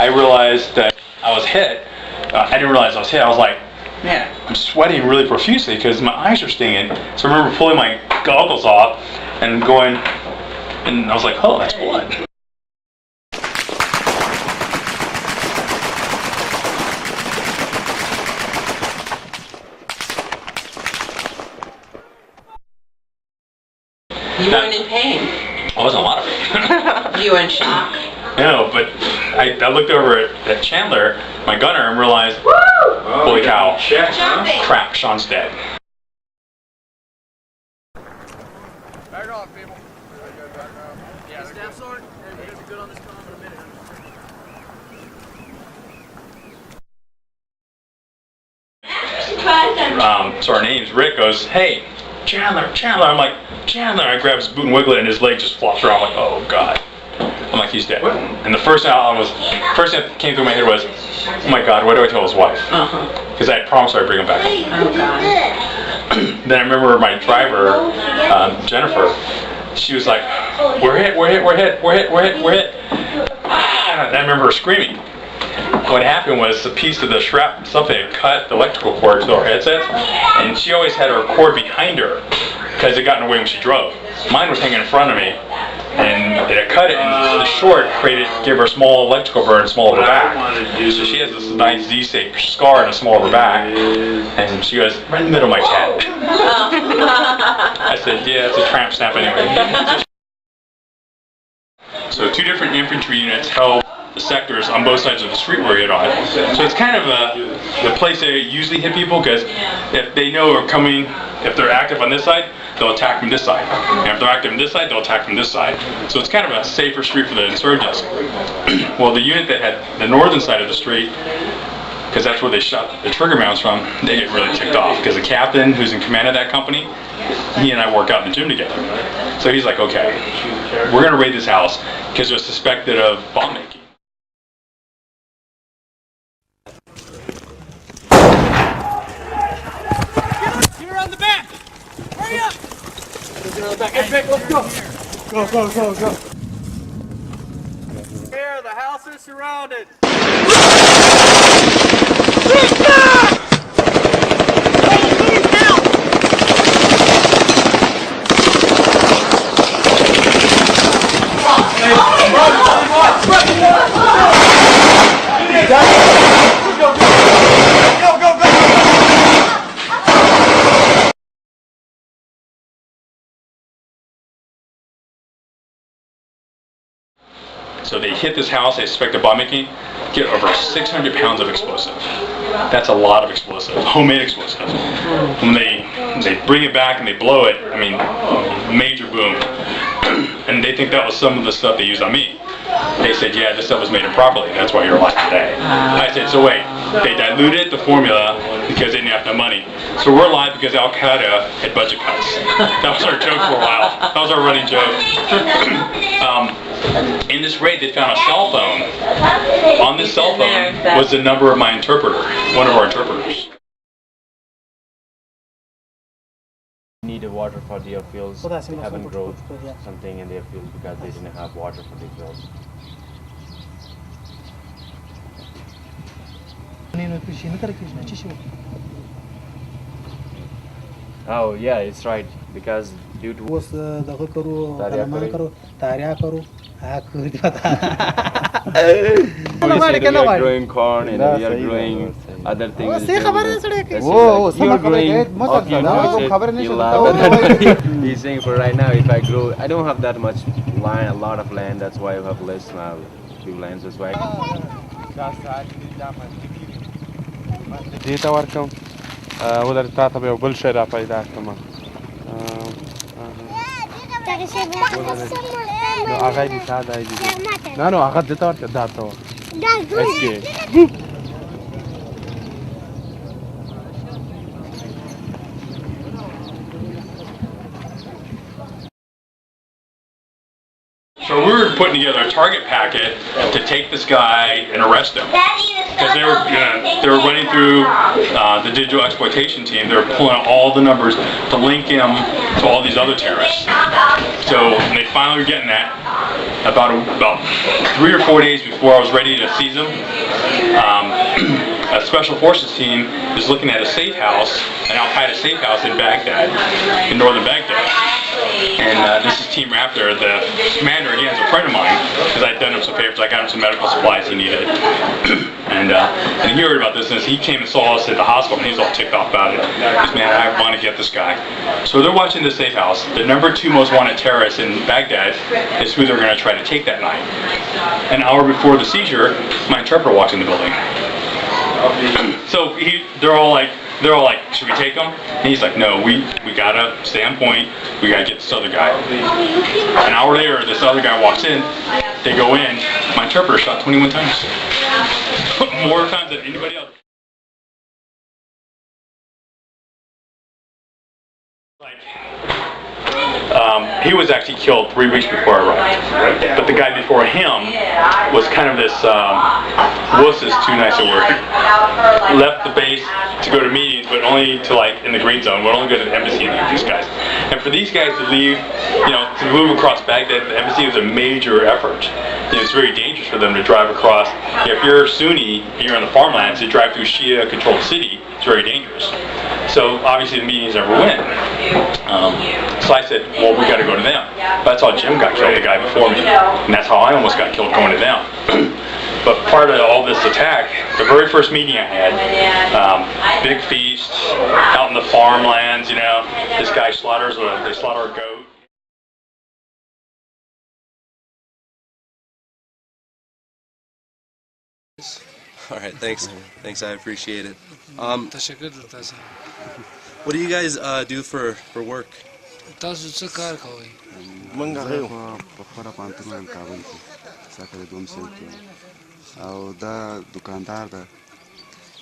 I realized that I was hit. I didn't realize I was hit. I was like, man, I'm sweating really profusely because my eyes are stinging. So I remember pulling my goggles off and going, and I was like, oh, that's blood. You weren't in pain. I was in a lot of pain. You were in shock. No, but I looked over at Chandler, my gunner, and realized, holy cow, crap, Sean's dead. Back off, people. Back off. Yeah, Staff Sergeant, you're going to be good on this call in a minute. So our name's Rick goes, hey, Chandler. I'm like, Chandler. I grab his boot and wiggle it, and his leg just flops around. I'm like, oh god. I'm like, he's dead. And the first thing that came through my head was, oh my god, what do I tell his wife? Because I had promised her I'd bring him back. Oh god. Then I remember my driver, Jennifer. She was like, we're hit. And I remember her screaming. What happened was a piece of the something had cut the electrical cord to our headsets, and she always had her cord behind her because it got in the way when she drove. Mine was hanging in front of me, and it had cut it, and the short gave her a small electrical burn, small of her back. So she has this nice Z-shaped scar in the small of her back, and she goes, right in the middle of my head. I said, yeah, it's a tramp snap anyway. So 2 different infantry units held the sectors on both sides of the street we're hit on. So it's kind of the place they usually hit people, because if they know we're coming, if they're active on this side, they'll attack from this side. And if they're active on this side, they'll attack from this side. So it's kind of a safer street for the insurgents. Well, the unit that had the northern side of the street, because that's where they shot the trigger mounts from, they get really ticked off, because the captain who's in command of that company, he and I work out in the gym together. So he's like, okay, we're going to raid this house because they're suspected of bomb making. Get around the back! Hurry up! Get around the back. Hey, Vic, let's go! Go. Here, the house is surrounded. So they hit this house, they suspect of bomb making, get over 600 pounds of explosive. That's a lot of explosive, homemade explosive. When they bring it back and they blow it, I mean, major boom. And they think that was some of the stuff they used on me. They said, yeah, this stuff was made improperly, that's why you're alive today. I said, so wait, they diluted the formula because they didn't have enough money. So we're alive because Al-Qaeda had budget cuts. That was our joke for a while. That was our running joke. In this raid, they found a cell phone. On this cell phone was the number of my interpreter, one of our interpreters. Needed water for their fields. They haven't grown something in their fields because they didn't have water for their fields. Oh yeah, it's right, because due to we are growing corn and we are growing other things. You're growing he's saying for right now, if I grow, I don't have that much land, a lot of land, that's why I have less now, few lands as well. دیتا ورکم ولر تا ته یو بل شی را پیدا کړم نو هغه دې تا دی نه هغه دیتا ورکه دا ته اسکي So we were putting together a target packet to take this guy and arrest him. Because they were running through the digital exploitation team. They were pulling out all the numbers to link him to all these other terrorists. So they finally were getting that. About 3 or 4 days before I was ready to seize him, a special forces team is looking at a safe house, an Al-Qaeda safe house in Baghdad, in northern Baghdad. And this is Team Raptor. The commander, again, is a friend of mine, because I'd done him some favors. I got him some medical supplies he needed. And he heard about this, and he came and saw us at the hospital, and he was all ticked off about it. He goes, man, I want to get this guy. So they're watching the safe house. The number 2 most wanted terrorist in Baghdad is who they're going to try to take that night. An hour before the seizure, my interpreter walks in the building. So they're all like, should we take him? And he's like, no, we gotta stay on point. We gotta get this other guy. An hour later, this other guy walks in. They go in. My interpreter shot 21 times. More times than anybody else. He was actually killed 3 weeks before I arrived. But the guy before him was kind of this, wuss is too nice a word. Left the base to go to meetings, but only to in the green zone. We'll only go to the embassy and leave these guys. And for these guys to leave, to move across Baghdad, the embassy was a major effort. It's very dangerous for them to drive across. If you're Sunni and you're on the farmlands, to drive through Shia-controlled city, it's very dangerous. So obviously the meetings never win. So I said, well, we got to go to them. But that's how Jim got killed, the guy before me. And that's how I almost got killed, going to them. But part of all this attack, the very first meeting I had, big feast, out in the farmlands, this guy they slaughter a goat. All right, thanks. Thanks, I appreciate it. What do you guys do for work?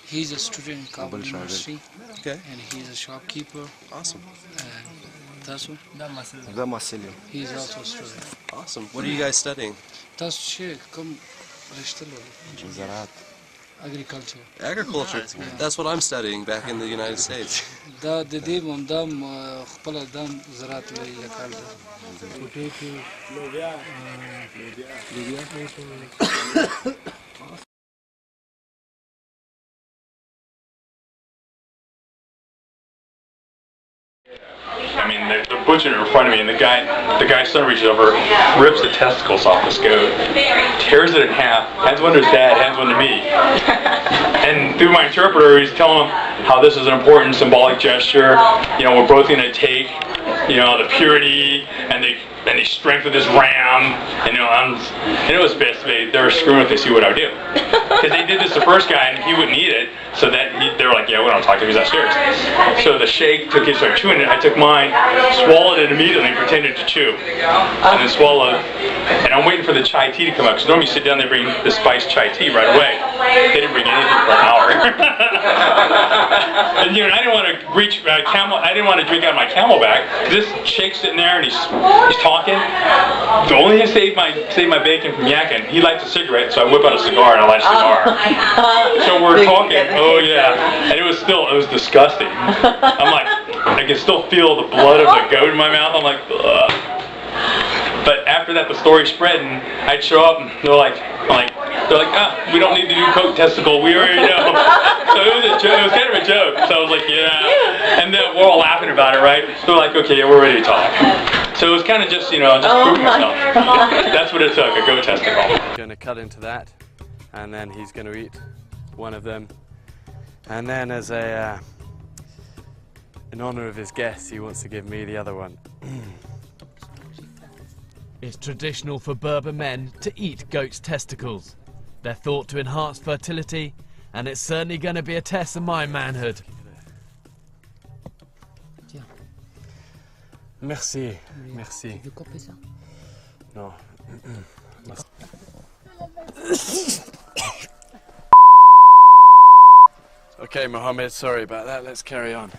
He's a student in Kabul University. Okay. And he's a shopkeeper. Awesome. And that's what? He's also a student. Awesome. What are you guys studying? Agriculture. Agriculture. That's what I'm studying back in the United States. I mean, they're butchering it in front of me, and the guy's son reaches over, rips the testicles off this goat, tears it in half, hands one to his dad, hands one to me. And through my interpreter, he's telling him how this is an important symbolic gesture. We're both going to take, the purity and the strength of this ram. And it was basically, they were screwing if they see what I would do. Because they did this to the first guy, and he wouldn't eat it. So they were like, yeah, we don't talk to him, he's upstairs. So the sheikh took his, started chewing it. I took mine, swallowed it immediately, pretended to chew. And then swallowed. And I'm waiting for the chai tea to come out. Because normally you sit down, they bring the spiced chai tea right away. They didn't bring anything for an hour. And I didn't want to reach camel. I didn't want to drink out of my Camelback. This sheikh's sitting there and he's talking. The only thing that saved my bacon from yakking, he likes a cigarette, so I whip out a cigar and I light a cigar. So we're talking. Oh yeah, and it was disgusting. I'm like, I can still feel the blood of the goat in my mouth. I'm like, ugh. But after that, the story spread, and I'd show up, and they're like, we don't need to do coat testicle. We already know. So it was a joke. It was kind of a joke. So I was like, yeah. And then we're all laughing about it, right? So they're like, okay, yeah, we're ready to talk. So it was kind of just, just proving myself. That's what it took, a goat testicle. Going to cut into that, and then he's going to eat one of them. And then as in honor of his guest, he wants to give me the other one. It's traditional for Berber men to eat goat's testicles. They're thought to enhance fertility, and it's certainly going to be a test of my manhood. Merci, merci. Tu veux couper ça? No. Okay, Mohammed, sorry about that. Let's carry on.